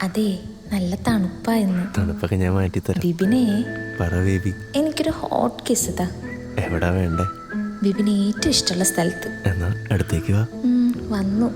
അതെ, നല്ല തണുപ്പായിരുന്നു. തണുപ്പൊക്കെ ഞാൻ മാറ്റിത്തരാം. ബിബിനെ, പറ ബേബി. എനിക്കൊരു ഹോട്ട് കിസ് ഇതാ. എവിടാ വേണ്ടേ? ബിബിന് ഏറ്റവും ഇഷ്ടമുള്ള സ്ഥലത്ത്. എന്നാ അടുത്തേക്ക് വാ. വന്നു.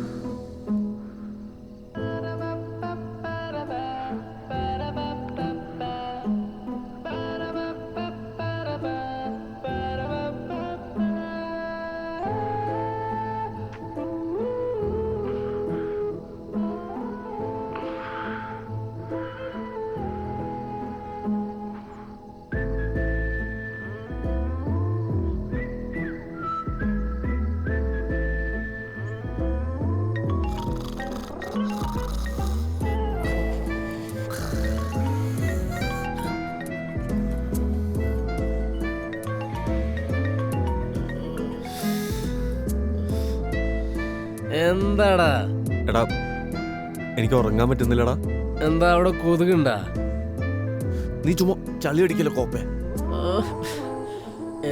എന്താടാ? എടാ എനിക്ക് ഉറങ്ങാൻ പറ്റുന്നില്ലടാ. എന്താ അവിടെ കൊതുകുണ്ടാ? നീ ചുമ്മാ ചളി അടിക്കല്ലോ കോപ്പേ.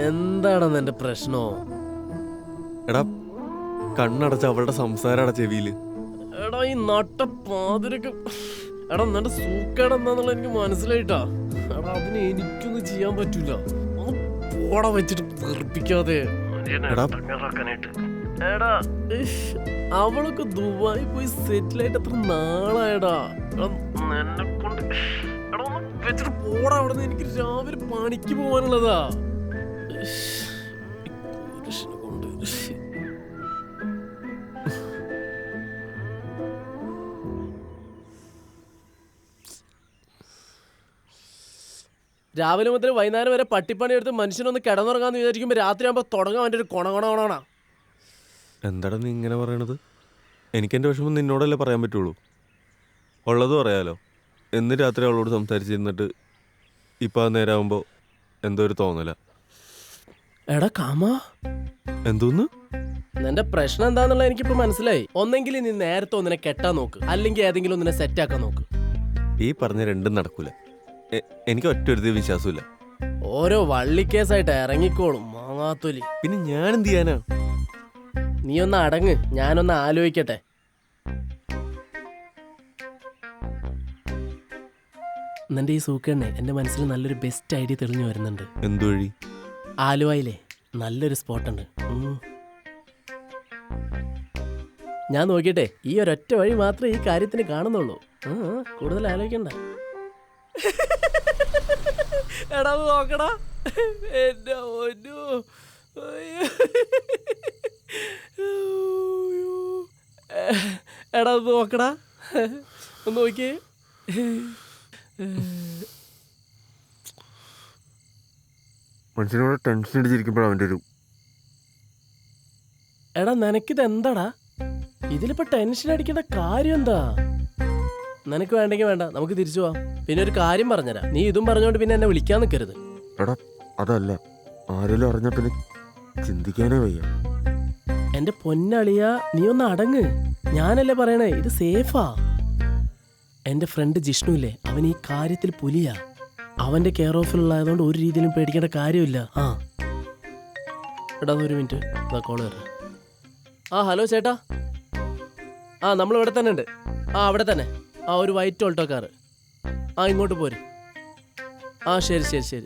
എന്താടാ നിന്റെ പ്രശ്നോ? എടാ കണ്ണടച്ച അവളുടെ സംസാരടാ ചെവിയില്. എടാ ഈ നട്ട പാതിരക്ക് എടാ നിന്റെ സൂക്കേട് എന്താന്നുള്ള എനിക്ക് മനസ്സിലായിട്ടാ. എടാ അതിന് എനിക്കൊന്നും ചെയ്യാൻ പറ്റൂല. ഒന്ന് പോട വെച്ചിട്ട് വെറുപ്പിക്കാതെ. എടാ അവളൊക്കെ ദുബായി പോയി സെറ്റിലായിട്ട് എത്ര നാളായടാ. എന്നെ കൊണ്ട് എടാ ഒന്ന് വെച്ചിട്ട് പോടാ അവിടെ നിന്ന്. എനിക്ക് രാവിലെ പണിക്ക് പോവാനുള്ളതാ. കൊണ്ട് രാവിലെ മുതൽ വൈകുന്നേരം വരെ പട്ടിപ്പണി എടുത്ത് മനുഷ്യനൊന്ന് കിടന്നുറങ്ങാന്ന് വിചാരിക്കുമ്പോൾ രാത്രിയാകുമ്പോൾ തുടങ്ങാൻ വേണ്ടി ഒരു കൊണ. എന്താടാ നീ ഇങ്ങനെ പറയണത്? എനിക്കെൻ്റെ വിഷമം നിന്നോടല്ലേ പറയാൻ പറ്റുള്ളൂ. ഉള്ളത് പറയാലോ. എന്ന് രാത്രി അവളോട് സംസാരിച്ചിരുന്നിട്ട് ഇപ്പം ആ നേരമാകുമ്പോൾ എന്തോ ഒരു തോന്നല. എടാ കാമ, എന്തോന്ന്? നിന്റെ പ്രശ്നം എന്താന്നുള്ളത് എനിക്കിപ്പോ മനസ്സിലായി. ഒന്നെങ്കിൽ നീ നേരത്തെ ഒന്നിനെ കെട്ടാൻ നോക്ക്, അല്ലെങ്കിൽ ഏതെങ്കിലും ഒന്നിനെ സെറ്റാക്കാൻ നോക്ക്. ഈ പറഞ്ഞ രണ്ടും നടക്കൂല. എനിക്ക് ഒറ്റ ഒരു വിശ്വാസമില്ല. ഓരോ വള്ളിക്കേസായിട്ട് ഇറങ്ങിക്കോളും മാങ്ങാത്തൊലി. പിന്നെ ഞാൻ എന്ത് ചെയ്യാനാ? നീ ഒന്ന് അടങ്ങ്, ഞാനൊന്ന് ആലോചിക്കട്ടെ. നിന്റെ ഈ സൂക്കണ്ണെ എന്റെ മനസ്സിൽ നല്ലൊരു ബെസ്റ്റ് ഐഡിയ തെളിഞ്ഞു വരുന്നുണ്ട്. എന്തു വഴി? ആലുവയിലെ നല്ലൊരു സ്പോട്ടുണ്ട്. ഞാൻ നോക്കിട്ടെ, ഈ ഒരൊറ്റ വഴി മാത്രമേ ഈ കാര്യത്തിന് കാണുന്നുള്ളൂ. കൂടുതൽ ആലോചിക്കണ്ട. എടാ നോക്കടാ, എന്റെ ഒന്നു എടാ നോക്കടാ, ഒന്ന് നോക്കിയേ. മനുഷ്യനോട് ടെൻഷൻ അടിച്ചിരിക്കുമ്പോൾ അവൻ്റെ ഒരു എടാ നിനക്കിത് എന്താടാ? ഇതിലിപ്പോ ടെൻഷൻ അടിക്കേണ്ട കാര്യം എന്താ? നിനക്ക് വേണ്ടെങ്കിൽ വേണ്ട, നമുക്ക് തിരിച്ചു പോവാം. പിന്നെ ഒരു കാര്യം പറഞ്ഞുതരാം, നീ ഇതും പറഞ്ഞോണ്ട് പിന്നെ എന്നെ വിളിക്കാൻ നിൽക്കരുത്. എടാ അതല്ല, ആരെങ്കിലും അറിഞ്ഞ പിന്നെ ചിന്തിക്കാനേ വയ്യ. എന്റെ പൊന്നളിയ, നീ ഒന്ന് അടങ്ങ്. ഞാനല്ലേ പറയണേ, ഇത് സേഫാ. എന്റെ ഫ്രണ്ട് ജിഷ്ണു ഇല്ലേ, അവൻ ഈ കാര്യത്തിൽ പുലിയാ. അവന്റെ കെയർ ഓഫിലുള്ളതുകൊണ്ട് ഒരു രീതിയിലും പേടിക്കേണ്ട കാര്യമില്ല. എടാ ഒരു മിനിറ്റ്, കോള് വരണം. ഹലോ ചേട്ടാ. നമ്മളിവിടെ തന്നെ ഉണ്ട്. അവിടെ തന്നെ. ഒരു വൈറ്റ് ഓൾട്ടോ കാറ്. ഇങ്ങോട്ട് പോര്. ശരി.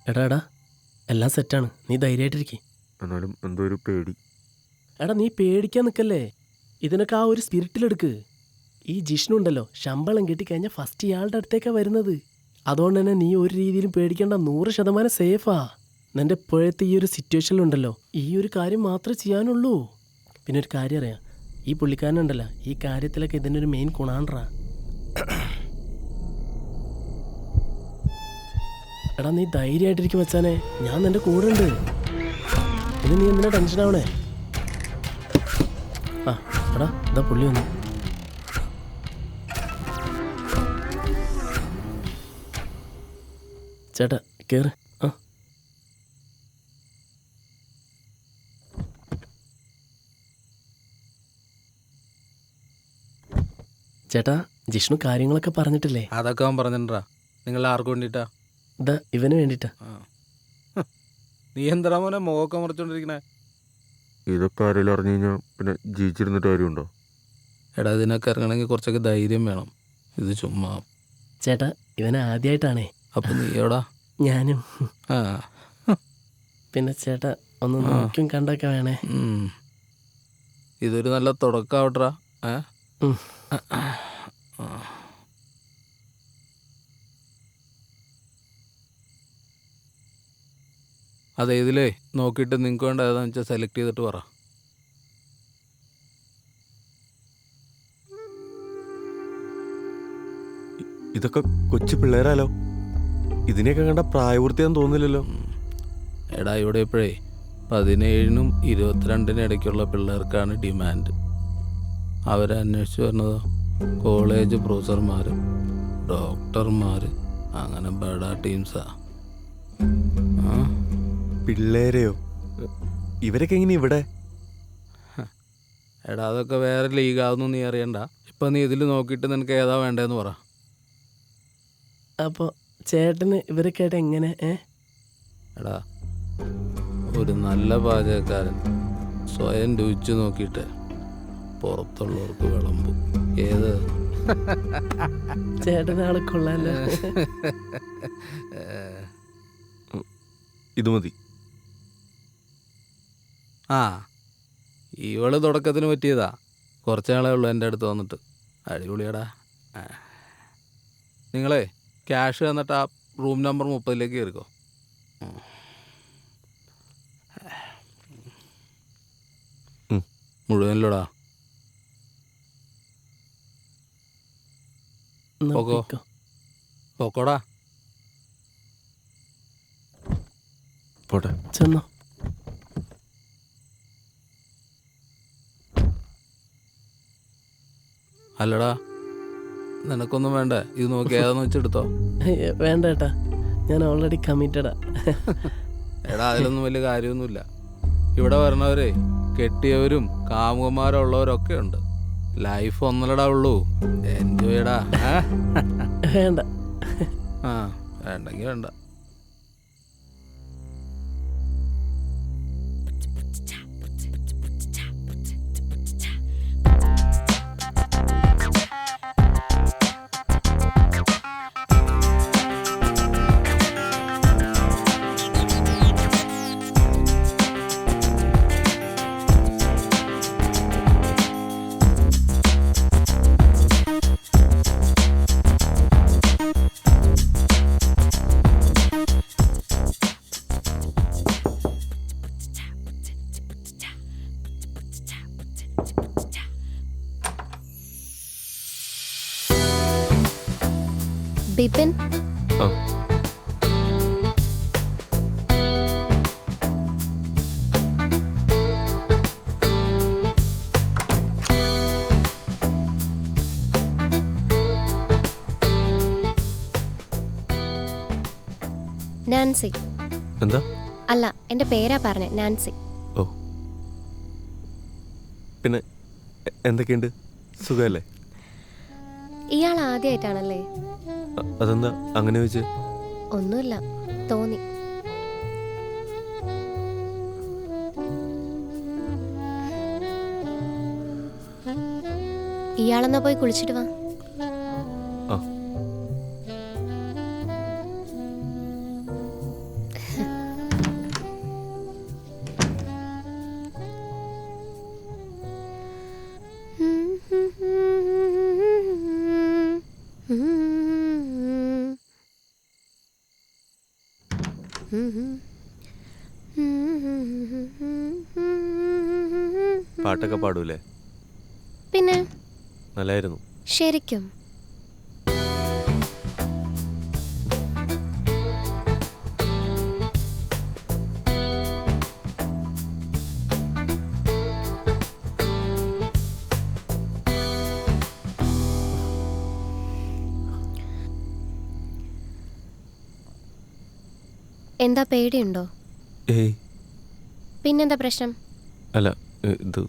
എടാ എല്ലാം സെറ്റാണ്, നീ ധൈര്യമായിട്ടിരിക്കേ. എന്നാലും എന്തോ ഒരു പേടി. എടാ നീ പേടിക്കാൻ നിൽക്കല്ലേ, ഇതിനൊക്കെ ഒരു സ്പിരിറ്റിലെടുക്ക്. ഈ ജിഷ്ണു ഉണ്ടല്ലോ, ശമ്പളം കിട്ടിക്കഴിഞ്ഞാൽ ഫസ്റ്റ് ഇയാളുടെ അടുത്തേക്കാണ് വരുന്നത്. അതുകൊണ്ട് തന്നെ നീ ഒരു രീതിയിലും പേടിക്കേണ്ട, 100% സേഫാ. നിന്റെ ഇപ്പോഴത്തെ ഈ ഒരു സിറ്റുവേഷനിലുണ്ടല്ലോ, ഈ ഒരു കാര്യം മാത്രമേ ചെയ്യാനുള്ളൂ. പിന്നെ ഒരു കാര്യം അറിയാം, ഈ പുള്ളിക്കാരനുണ്ടല്ലോ, ഈ കാര്യത്തിലൊക്കെ ഇതിൻ്റെ ഒരു മെയിൻ ഗുണാണ്ട്രാ. എടാ നീ ധൈര്യമായിട്ടിരിക്കും വെച്ചാനേ, ഞാൻ നിന്റെ കൂടെ ഉണ്ട്. ഇനി നീ എന്തിനാ ടെൻഷൻ ആവണേ? എടാ എന്താ പുള്ളി വന്നു. ചേട്ടാ കേറ്. ചേട്ടാ ജിഷ്ണു കാര്യങ്ങളൊക്കെ പറഞ്ഞിട്ടില്ലേ? അതൊക്കെ അവൻ പറഞ്ഞിട്ടാ. നിങ്ങൾ ആർക്ക് വേണ്ടിട്ടാ? ഇവന് വേണ്ടിട്ടാ. നീ എന്താ മോനെ മുഖമൊക്കെ മറിച്ചോണ്ടിരിക്കണേ? ഇതൊക്കെ ആരെങ്കിലും അറിഞ്ഞു കഴിഞ്ഞാൽ പിന്നെ ജീവിച്ചിരുന്നിട്ട് കാര്യമുണ്ടോ? എടാ ഇതിനൊക്കെ ഇറങ്ങണമെങ്കിൽ കുറച്ചൊക്കെ ധൈര്യം വേണം. ഇത് ചുമ്മാ. ചേട്ടാ ഇവനെ ആദ്യമായിട്ടാണേ. അപ്പം നീ എവിടാ? ഞാനും. ആ. പിന്നെ ചേട്ടാ ഒന്ന് നോക്കിയും കണ്ടൊക്കെ വേണേ. ഇതൊരു നല്ല തുടക്കാവട്ടാ. അതെ, ഇതിലേ നോക്കിയിട്ട് നിങ്ങൾക്ക് വേണ്ട ഏതാണെന്ന് വെച്ചാൽ സെലക്ട് ചെയ്തിട്ട് പറ. ഇതൊക്കെ കൊച്ചു പിള്ളേരാലോ. ഇതിനെയൊക്കെ കണ്ട പ്രായപൂർത്തിയാന്ന് തോന്നില്ലല്ലോ. എടാ ഇവിടെ ഇപ്പോഴേ 17-നും 22-നും ഇടയ്ക്കുള്ള പിള്ളേർക്കാണ് ഡിമാൻഡ്. അവരെ അന്വേഷിച്ച് വരുന്നതോ കോളേജ് പ്രൊഫസർമാർ, ഡോക്ടർമാർ, അങ്ങനെ ബഡാ ടീംസാ. പിള്ളേരെയോ? ഇവരൊക്കെ എങ്ങനെ ഇവിടെ? എടാ അതൊക്കെ വേറെ ലീഗാവുന്നു നീ അറിയണ്ട. ഇപ്പം നീ ഇതിൽ നോക്കിയിട്ട് നിനക്ക് ഏതാ വേണ്ടതെന്ന് പറ. അപ്പോൾ ചേട്ടന് ഇവരൊക്കെ ആയിട്ട് എങ്ങനെ? എടാ ഒരു നല്ല പാചകക്കാരൻ സ്വയം രുചിച്ച് നോക്കിയിട്ട് പുറത്തുള്ളവർക്ക് വിളമ്പും. ഏത്? ചേട്ടനാളെ കൊള്ളാലോ. ഇത് മതി. ആ, ഇവള് തുടക്കത്തിന് പറ്റിയതാ. കുറച്ച് നാളേ ഉള്ളൂ എൻ്റെ അടുത്ത് വന്നിട്ട്. അടിപൊളിയാടാ. നിങ്ങളെ ക്യാഷ് തന്നിട്ട് ആ റൂം നമ്പർ 30-ലേക്ക് കയറിക്കോ. മുഴുവനിലൂടാ. പോക്കോ പോക്കോടാ. പോട്ടെ. ചെന്നോ. അല്ലടാ നിനക്കൊന്നും വേണ്ട. ഇത് നോക്കി ഏതാന്ന് വെച്ചെടുത്തോ. വേണ്ട ഏട്ടാ, ഞാൻ ഓൾറെഡി കമ്മിറ്റഡാ. എടാ അതിലൊന്നും വലിയ കാര്യമൊന്നുമില്ല. ഇവിടെ വരണവരെ കെട്ടിയവരും കാമുകന്മാരുള്ളവരൊക്കെ ഉണ്ട്. ലൈഫ് ഒന്നല്ലടാ ഉള്ളൂ. എൻജോയ്ടാ. വേണ്ട. ആ വേണ്ടെങ്കിൽ വേണ്ട. ബിപിൻ, ആ നാൻസി. എന്താ? അല്ല, എൻ്റെ പേരാ പറഞ്ഞ നാൻസി. ഓ, പിന്നെ എന്തൊക്കെയുണ്ട്? സുഖമല്ലേ? ഇയാൾ ആദ്യമായിട്ടാണല്ലേ? അതെന്താ അങ്ങനെ ചോദിച്ചേ? ഒന്നുമില്ല, തോന്നി. ഇയാളെന്നാ പോയി കുളിച്ചിട്ട് വാ. ആ പാട്ടൊക്കെ പാടൂലേ? പിന്നെ നല്ലായിരുന്നു. ശരിക്കും എന്താ പേടിയുണ്ടോ? ഏയ് പിന്നെന്താ പ്രശ്നം? അല്ല, ഇത്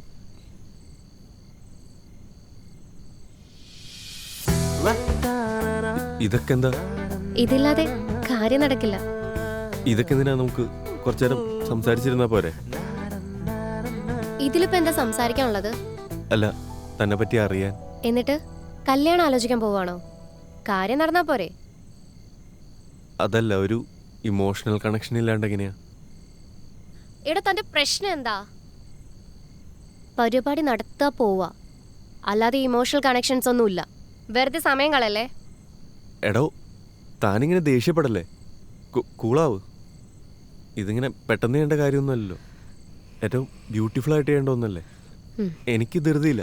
ഇതൊക്കെ എന്താ? ഇതില്ലാതെ കാര്യം നടക്കില്ല. ഇതൊക്കെ എന്തിനാ? നമുക്ക് കുറച്ചു നേരം സംസാരിച്ചിരുന്നാ പോരെ? ഇതിലിപ്പോ എന്താ സംസാരിക്കാനുള്ളത്? അല്ല, തന്നെ പറ്റി അറിയാൻ. എന്നിട്ട് കല്യാണം ആലോചിക്കാൻ പോവാണോ? കാര്യം നടന്നാ പോരെ? അതല്ല, ഒരു ഇമോഷണൽ കണക്ഷൻ ഇല്ലാണ്ട് എങ്ങനെയാ? ഇവിടെ തന്റെ പ്രശ്നം എന്താ? പരിപാടി നടത്താ പോവാ, അല്ലാതെ ഇമോഷണൽ കണക്ഷൻസ് ഒന്നുമില്ല. വെറുതെ സമയം കളല്ലേ. എടോ, താനിങ്ങനെ ദേഷ്യപ്പെടല്ലേ, കൂളാവ്. ഇതിങ്ങനെ പെട്ടെന്ന് ചെയ്യേണ്ട കാര്യമൊന്നുമല്ലല്ലോ, ഏറ്റവും ബ്യൂട്ടിഫുൾ ആയിട്ട് ചെയ്യേണ്ട ഒന്നല്ലേ. എനിക്ക് ധൃതിയില്ല,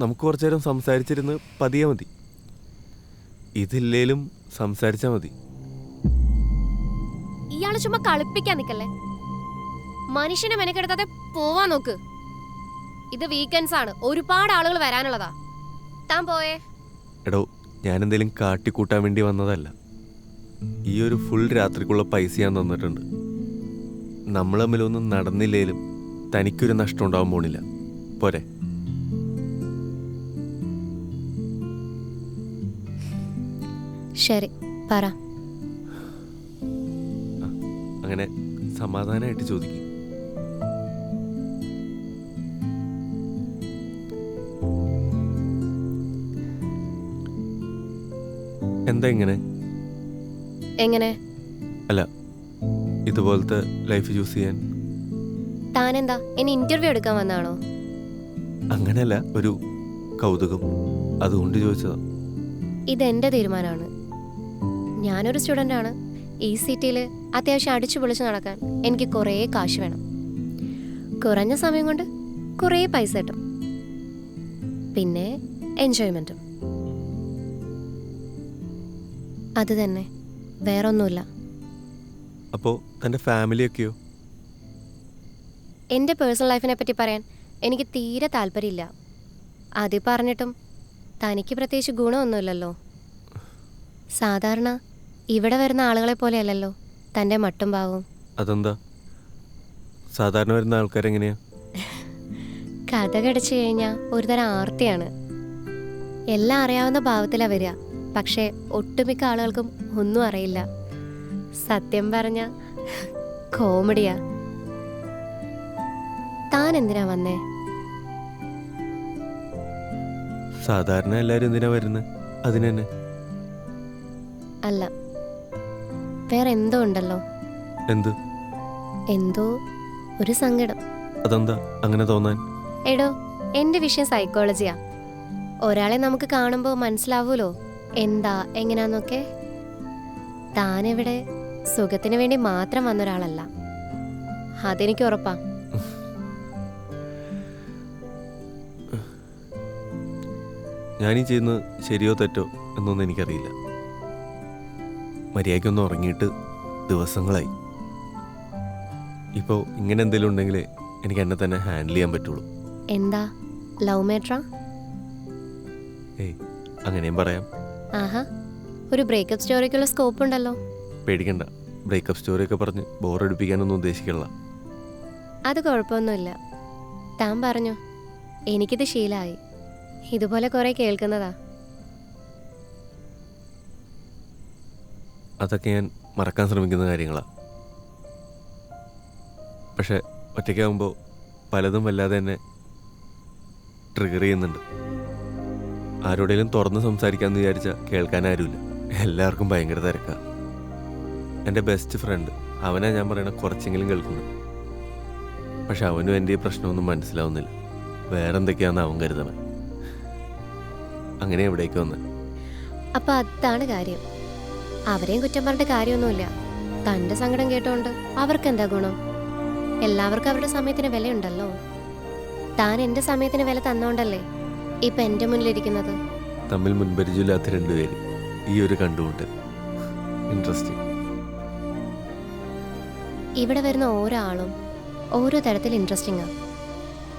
നമുക്ക് കുറച്ചു നേരം സംസാരിച്ചിരുന്ന് പതിയെ മതി. ഇതില്ലേലും സംസാരിച്ചാൽ മതി. ഇയാള് ചുമ്മാ കളിപ്പിക്കാൻ നിക്കല്ലേ. മനുഷ്യനെ മെനക്കെടുത്താതെ പോവാൻ നോക്ക്. ഇത് വീക്കെൻഡ്സ് ആണ്, ഒരുപാട് ആളുകൾ വരാനുള്ളതാ. താൻ പോയേ. എടോ, ഞാനെന്തേലും കാട്ടിക്കൂട്ടാൻ വേണ്ടി വന്നതല്ല. ഈ ഒരു ഫുൾ രാത്രിക്കുള്ള പൈസ ഞാൻ തന്നിട്ടുണ്ട്. നമ്മൾ തമ്മിലൊന്നും നടന്നില്ലേലും തനിക്കൊരു നഷ്ടം ഉണ്ടാവാൻ പോണില്ല. പോരെ? ശരി, പറ. അങ്ങനെ സമാധാനമായിട്ട് ചോദിക്കും. എന്താ ഇങ്ങനെ? എങ്ങനെ? അല്ല, ഇതുപോലത്തെ ലൈഫ് ചൂസ് ചെയ്യാൻ. താനെന്താ എന്നെ ഇന്റർവ്യൂ എടുക്കാൻ വന്നാണോ? അങ്ങനെയല്ല, ഒരു കൗതുകം, അതുകൊണ്ട് ചോദിച്ചതാ. ഇതെന്റെ തീരുമാനമാണ്. ഞാനൊരു സ്റ്റുഡൻ്റ് ആണ്. ഈ സിറ്റിയിൽ അത്യാവശ്യം അടിച്ചു പൊളിച്ച് നടക്കാൻ എനിക്ക് കുറേ കാശ് വേണം. കുറഞ്ഞ സമയം കൊണ്ട് കുറേ പൈസ കിട്ടും, പിന്നെ എൻജോയ്മെൻറ്റും. അത് തന്നെ, വേറൊന്നുമില്ല. അപ്പോൾ തൻ്റെ ഫാമിലിയൊക്കെയോ? എൻ്റെ പേഴ്സണൽ ലൈഫിനെ പറ്റി പറയാൻ എനിക്ക് തീരെ താല്പര്യമില്ല. അത് പറഞ്ഞിട്ടും തനിക്ക് പ്രത്യേകിച്ച് ഗുണമൊന്നുമില്ലല്ലോ. സാധാരണ ഇവിടെ വരുന്ന ആളുകളെ പോലെയല്ലല്ലോ തൻ്റെ മട്ടും ഭാവവും. അതെന്താ? സാധാരണ വരുന്ന ആൾക്കാരെങ്ങനെയാ? കഥ കടിച്ചു കഴിഞ്ഞാൽ ഒരുതരം ആർത്തിയാണ്. എല്ലാം അറിയാവുന്ന ഭാവത്തിലാണ് വരിക, പക്ഷേ ഒട്ടുമിക്ക ആളുകൾക്കും ഒന്നും അറിയില്ല. സത്യം പറഞ്ഞ കോമഡിയാ. താൻ എന്തിനാ വന്നേ? സാധാരണ എല്ലാവരും എന്തിനാ വരുന്നത്? അതിന് തന്നെ. അല്ല, വേറെ എന്തോ ഉണ്ടല്ലോ. എന്ത്? എന്തോ ഒരു സങ്കടം. അതെന്താ അങ്ങനെ തോന്നാൻ? എടോ, എൻ്റെ വിഷയം സൈക്കോളജിയാ. ഒരാളെ നമുക്ക് കാണുമ്പോൾ മനസ്സിലാവൂലോ എന്താ എങ്ങനെയാന്നൊക്കെ. താനിവിടെ സുഖത്തിന് വേണ്ടി മാത്രം വന്നൊരാളല്ല, അതെനിക്ക് ഉറപ്പാ. ഞാനീ ചെയ്യുന്നത് ശരിയോ തെറ്റോ എന്നൊന്നും എനിക്കറിയില്ല. മര്യാദയ്ക്കൊന്നും ഉറങ്ങിയിട്ട് ദിവസങ്ങളായി. ഇപ്പോൾ ഇങ്ങനെ എന്തെങ്കിലും ഉണ്ടെങ്കിലേ എനിക്ക് എന്നെ തന്നെ ഹാൻഡിൽ ചെയ്യാൻ പറ്റുള്ളൂ. എന്താ, ലവ് മാറ്ററാ? ഏയ്, അങ്ങനെയും പറയാം. ആഹാ, ഒരു ബ്രേക്കപ്പ് സ്റ്റോറിക്കുള്ള സ്കോപ്പ് ഉണ്ടല്ലോ. പേടിക്കണ്ട, ബ്രേക്കപ്പ് സ്റ്റോറിയൊക്കെ പറഞ്ഞ് ബോറടിപ്പിക്കാനൊന്നും ഉദ്ദേശിക്കില്ല. അത് കുഴപ്പമൊന്നുമില്ല. താൻ പറഞ്ഞു, എനിക്കിത് ശീലമായി. ഇതുപോലെ കുറേ കേൾക്കുന്നതാ. അതൊക്കെ ഞാൻ മറക്കാൻ ശ്രമിക്കുന്ന കാര്യങ്ങളാണ്. പക്ഷെ ഒറ്റയ്ക്കാവുമ്പോൾ പലതും വല്ലാതെ തന്നെ ട്രിഗർ ചെയ്യുന്നുണ്ട്. ആരോടെങ്കിലും തുറന്ന് സംസാരിക്കാമെന്ന് വിചാരിച്ചാൽ കേൾക്കാൻ ആരുമില്ല. എല്ലാവർക്കും ഭയങ്കര തിരക്കാണ്. എൻ്റെ ബെസ്റ്റ് ഫ്രണ്ട്, അവനാ ഞാൻ പറയണ കുറച്ചെങ്കിലും കേൾക്കുന്നത്. പക്ഷെ അവനും എൻ്റെ ഈ പ്രശ്നമൊന്നും മനസ്സിലാവുന്നില്ല. വേറെന്തൊക്കെയാണെന്ന് അവൻ കരുതണം. അങ്ങനെ എവിടേക്ക് വന്ന്. അപ്പൊ അതാണ് കാര്യം. അവരെയും കുറ്റം പറഞ്ഞിട്ട് കാര്യമൊന്നുമില്ല. തൻ്റെ സങ്കടം കേട്ടോണ്ട് അവർക്ക് എന്താ ഗുണം? എല്ലാവർക്കും അവരുടെ സമയത്തിന് വിലയുണ്ടല്ലോ. താൻ എൻ്റെ സമയത്തിന് വില തന്നോണ്ടല്ലേ ഇപ്പൊ എൻ്റെ മുന്നിലിരിക്കുന്നത്. തമ്മിൽ മുൻപരിചയമില്ലാത്ത രണ്ടുപേര്, ഈ ഒരു കണ്ടുമുട്ടൽ ഇൻട്രസ്റ്റിംഗ്. ഇവിടെ വരുന്ന ഓരോ ആളും ഓരോ തരത്തിൽ ഇൻട്രസ്റ്റിംഗ് ആണ്.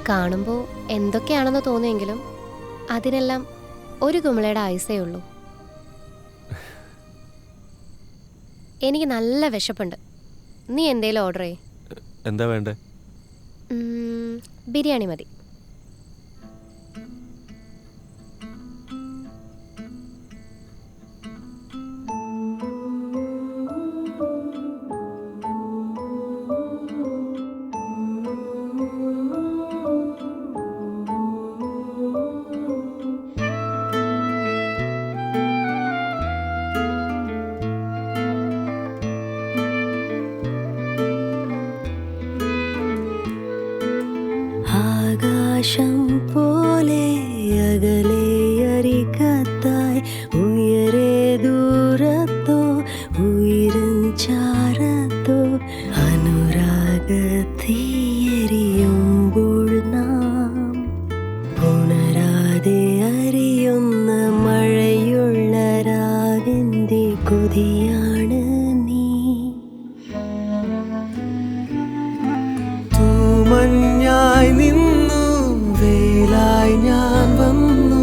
കാണുമ്പോൾ എന്തൊക്കെയാണെന്ന് തോന്നിയെങ്കിലും അതിനെല്ലാം ഒരു കുമിളയുടെ ആയുസേ ഉള്ളൂ. എനിക്ക് നല്ല വിശപ്പുണ്ട്. നീ എന്തേലും ഓർഡർ ചെയ്യ്. എന്താ വേണ്ടേ? ബിരിയാണി മതി. ആകാശം പോലെ അകലെ അരികത്തായി ഉയരെ ദൂരത്തോ ഉയരും ചാരത്തോ അനുരാഗത്തീയരിയുമ്പോൾ നാം ഉണരാതെ അറിയുന്ന മഴയുള്ള രാവിൻ്റെ കൊതിയാണ് നീ. തൂമഞ്ഞായി നിന്നു വേലായി ഞാൻ വന്നു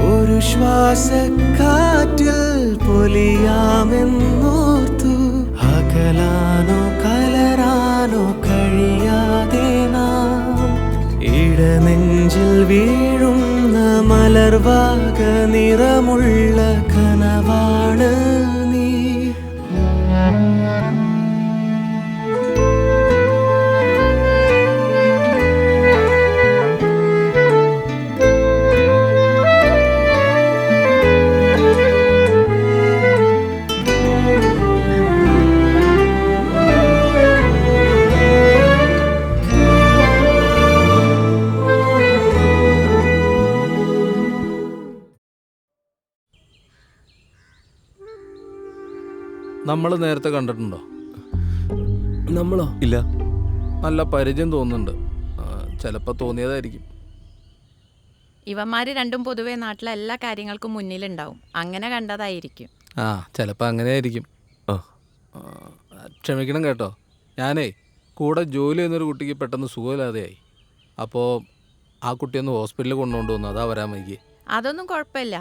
ഒരു ശ്വാസക്കാറ്റിൽ പൊലിയാമെന്നോർത്തു. അകലാനോ കലരാനോ കഴിയാതെ നാം ഇടനെഞ്ചിൽ വീഴുന്ന മലർവാക നിറമുള്ള കനവാണ് നീ. നമ്മൾ നേരത്തെ കണ്ടിട്ടുണ്ടോ? നമ്മളോ? ഇല്ല. നല്ല പരിചയം തോന്നുന്നുണ്ട്. ചിലപ്പോൾ തോന്നിയതായിരിക്കും. ഇവന്മാര് രണ്ടും പൊതുവെ നാട്ടിലെ എല്ലാ കാര്യങ്ങൾക്കും മുന്നിലുണ്ടാവും. അങ്ങനെ കണ്ടതായിരിക്കും. ആ, ചിലപ്പോൾ അങ്ങനെ ആയിരിക്കും. ആ. ക്ഷമിക്കണം കേട്ടോ. ഞാനേ കൂടെ ജോലി ചെയ്യുന്നൊരു കുട്ടിക്ക് പെട്ടെന്ന് സുഖമില്ലാതെയായി. അപ്പോൾ ആ കുട്ടിയൊന്ന് ഹോസ്പിറ്റലിൽ കൊണ്ടുകൊണ്ട് വന്നു. അതാ വരാൻ വൈകി. അതൊന്നും കുഴപ്പമില്ല.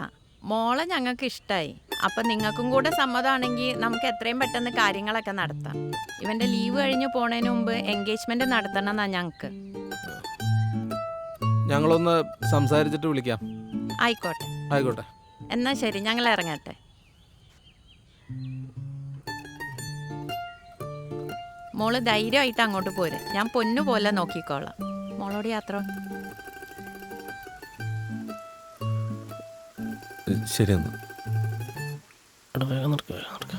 മോളെ ഞങ്ങൾക്ക് ഇഷ്ടമായി. അപ്പം നിങ്ങൾക്കും കൂടെ സമ്മതമാണെങ്കിൽ നമുക്ക് എത്രയും പെട്ടെന്ന് കാര്യങ്ങളൊക്കെ നടത്താം. ഇവൻ്റെ ലീവ് കഴിഞ്ഞ് പോണതിന് മുമ്പ് എൻഗേജ്മെൻറ്റ് നടത്തണം എന്നാ ഞങ്ങൾക്ക്. ഞങ്ങളൊന്ന് സംസാരിച്ചിട്ട് വിളിക്കാം. ആയിക്കോട്ടെ. ആയിക്കോട്ടെ. എന്നാൽ ശരി, ഞങ്ങൾ ഇറങ്ങട്ടെ. മോള് ധൈര്യമായിട്ട് അങ്ങോട്ട് പോര്. ഞാൻ പൊന്നു പോലെ നോക്കിക്കോളാം. മോളോട് യാത്ര. ശരിയെന്നാ. എടാ വേഗം നടക്ക്, വേഗം നടക്ക്.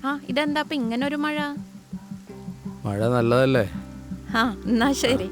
ആ, ഇതെന്താ അപ്പം ഇങ്ങനെ ഒരു മഴ? മഴ നല്ലതല്ലേ? ആ, എന്നാ ശരി.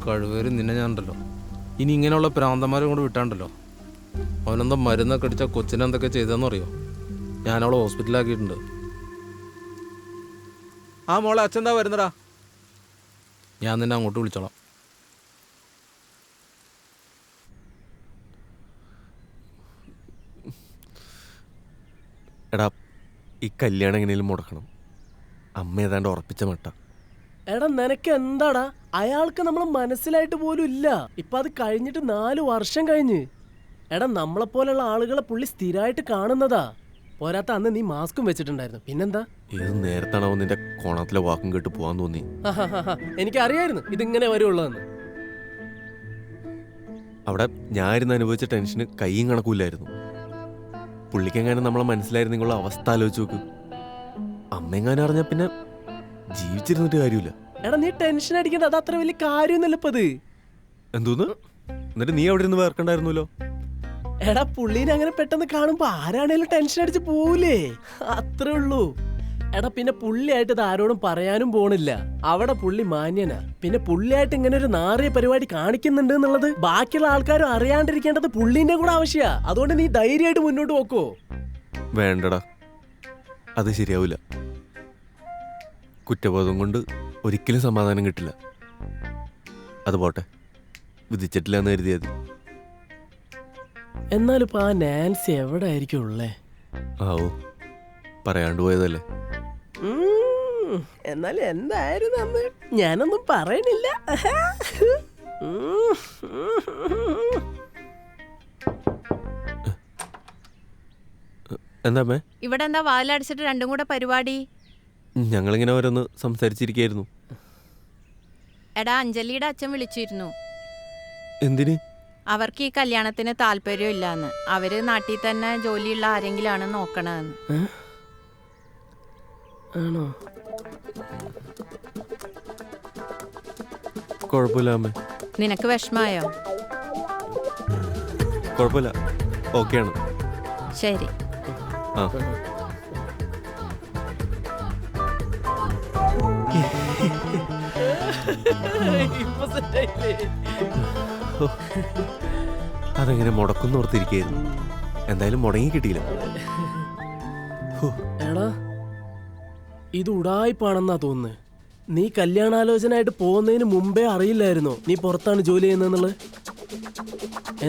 കഴിവേരും നിന്നെ ഞാനുണ്ടല്ലോ. ഇനി ഇങ്ങനെയുള്ള പ്രാന്തന്മാരും കൂടെ വിട്ടാണ്ടല്ലോ. അവനെന്താ മരുന്നൊക്കെ അടിച്ചാൽ കൊച്ചിനെന്തൊക്കെ ചെയ്തതെന്നറിയോ? ഞാനവളെ ഹോസ്പിറ്റലാക്കിയിട്ടുണ്ട്. ആ മോളെ, അച്ഛൻ വരുന്നടാ. ഞാൻ നിന്നെ അങ്ങോട്ട് വിളിച്ചോളാം. എടാ, ഈ കല്യാണം എങ്ങനെയും മുടക്കണം. അമ്മ ഏതാണ്ട് ഉറപ്പിച്ച മട്ട. എടാ നിനക്ക് എന്താടാ? അയാൾക്ക് നമ്മൾ മനസ്സിലായിട്ട് പോലും ഇല്ല. ഇപ്പൊ അത് കഴിഞ്ഞിട്ട് 4 വർഷം കഴിഞ്ഞ്. എടാ നമ്മളെപ്പോലുള്ള ആളുകളെ പുള്ളി സ്ഥിരമായിട്ട് കാണുന്നതാ. പോരാത്ത അന്ന് നീ മാസ്കും വെച്ചിട്ടുണ്ടായിരുന്നു. പിന്നെന്താ? ഏത് നേരത്താണോ നിന്റെ കോണത്തിലെ വാക്കും കേട്ട് പോവാൻ തോന്നി? എനിക്കറിയായിരുന്നു ഇതിങ്ങനെ വരുള്ളതെന്ന്. അവിടെ ഞാനിരുന്ന് അനുഭവിച്ച ടെൻഷന് കൈയും കണക്കൂല്ലായിരുന്നു. പുള്ളിക്കെങ്ങാനും നമ്മളെ മനസ്സിലായിരുന്നെങ്കിലുള്ള അവസ്ഥ ആലോചിച്ച് നോക്ക്. അമ്മയെങ്ങാനും അറിഞ്ഞാൽ പിന്നെ ജീവിച്ചിരുന്നിട്ട് കാര്യമില്ല. എടാ നീ ടെൻഷൻ അടിക്കണ്ട. അത് അത്ര വലിയ കാര്യമൊന്നുമില്ല ഇപ്പത്. എന്തോന്ന്? എന്നിട്ട് നീ അവിടെ ഇരുന്ന് വേർക്കണ്ടായിരുന്നല്ലോ. എടാ പുള്ളീനെ അങ്ങനെ പെട്ടെന്ന് കാണുമ്പോ ആരാണേലും ടെൻഷൻ അടിച്ച് പോവില്ലേ? അത്രേ ഉള്ളൂ. എടാ പിന്നെ പുള്ളിയായിട്ട് ഇത് ആരോടും പറയാനും പോണില്ല. അവിടെ പുള്ളി മാന്യനാ. പിന്നെ പുള്ളിയായിട്ട് ഇങ്ങനെ ഒരു നാറിയ പരിപാടി കാണിക്കുന്നുണ്ട് എന്നുള്ളത് ബാക്കിയുള്ള ആൾക്കാരും അറിയാണ്ടിരിക്കേണ്ടത് പുള്ളീന്റെ കൂടെ ആവശ്യമാ. അതുകൊണ്ട് നീ ധൈര്യമായിട്ട് മുന്നോട്ട് പോക്കോ. വേണ്ടടാ, അത് ശരിയാവില്ല. കുറ്റബോധം കൊണ്ട് ഒരിക്കലും സമാധാനം കിട്ടില്ല. അത് പോട്ടെ, വിധിച്ചിട്ടില്ല എന്ന് കരുതിയത്. എന്നാലിപ്പോ ആ നാൻസി എവിടെ ആയിരിക്കും ഉള്ളേ? ആവോ, പറയാണ്ട് പോയതല്ലേ. എന്നാലും എന്തായിരുന്നു അന്ന്? ഞാനൊന്നും പറയണില്ല. എന്താ അമ്മേ? ഇവിടെ എന്താ വാലടിച്ചിട്ട് രണ്ടും കൂടെ പരിപാടി? ഞങ്ങളിങ്ങനെ ഓരോന്ന് സംസാരിച്ചിരിക്കായിരുന്നു. എടാ, അഞ്ജലിയുടെ അച്ഛൻ വിളിച്ചിരുന്നു. എന്തിന്? അവർക്ക് ഈ കല്യാണത്തിന് താല്പര്യമില്ലാന്ന്. അവര് നാട്ടിൽ തന്നെ ജോലിയുള്ള ആരെങ്കിലാണ് നോക്കണതെന്ന്. ആണോ? കുഴപ്പമില്ല അമ്മേ, നിനക്ക് വിഷമായോ? കുഴപ്പമില്ല, ഓക്കെയാണ്. ശരി. ആ ഇപ്പൊ സെറ്റായില്ലേ? അതെങ്ങനെ മുടക്കുന്നു ഓർത്തിരിക്കുകയായിരുന്നു. എന്തായാലും മുടങ്ങി കിട്ടിയില്ല. എടാ, ഇത് ഉടായിപ്പാണെന്നാ തോന്നുന്നത്. നീ കല്യാണാലോചനയായിട്ട് പോകുന്നതിന് മുമ്പേ അറിയില്ലായിരുന്നോ നീ പുറത്താണ് ജോലി ചെയ്യുന്നതെന്നുള്ളത്?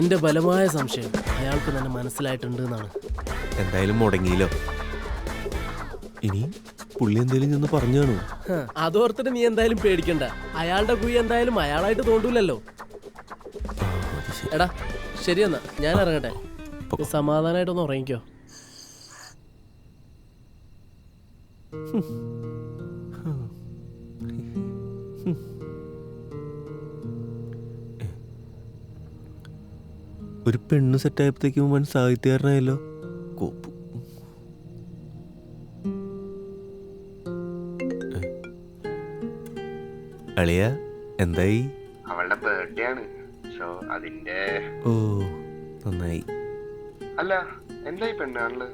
എന്റെ ബലമായ സംശയം അയാൾക്ക് തന്നെ മനസ്സിലായിട്ടുണ്ട് എന്നാണ്. എന്തായാലും മുടങ്ങിയില്ലോ. ഇനി പുള്ളി എന്തെങ്കിലും ചെന്ന് പറഞ്ഞു കാണുമോ? അതോർത്തിട്ട് നീ എന്തായാലും പേടിക്കണ്ട. അയാളുടെ കുഴി എന്തായാലും അയാളായിട്ട് തോണ്ടൂലല്ലോ. എടാ ശരിയെന്നാ, ഞാൻ ഇറങ്ങട്ടെ. നീ സമാധാനമായിട്ടൊന്ന് ഉറങ്ങിക്കോ. ഒരു പെണ്ണ് സെറ്റായപ്പോഴത്തേക്കും വൻ സാഹിത്യകാരനായല്ലോ. കോപ്പു. അളിയ എന്തായി? അവളുടെ ബർത്ത്ഡേ ആണ്. സോ അതിന്റെ. ഓ നന്നായി. അല്ല എന്തായി പെണ്ണാണല്ലോ?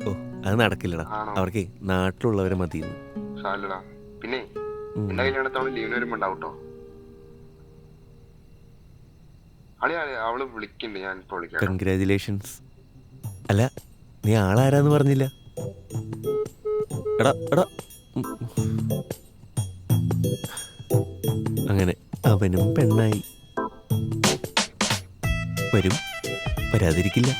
ഓ അത് നടക്കില്ലടാ. അവർക്ക് നാട്ടിലുള്ളവരെ മതിയെന്ന്. സാലടാ. പിന്നെ എന്റെ കല്യാണത്തോളം ലീവിന് വരുമ്പോ ഉണ്ടാവട്ടോ. അളിയാ അവള് വിളിക്കണ്ട്, ഞാൻ ഇപ്പൊ വിളിക്കാം. കൺഗ്രാജുലേഷൻസ്. അല്ല നീ ആളാരാന്ന് പറഞ്ഞില്ല. എടാ എടാ അങ്ങനെ അവനും പെണ്ണായി. വരും, വരാതിരിക്കില്ല.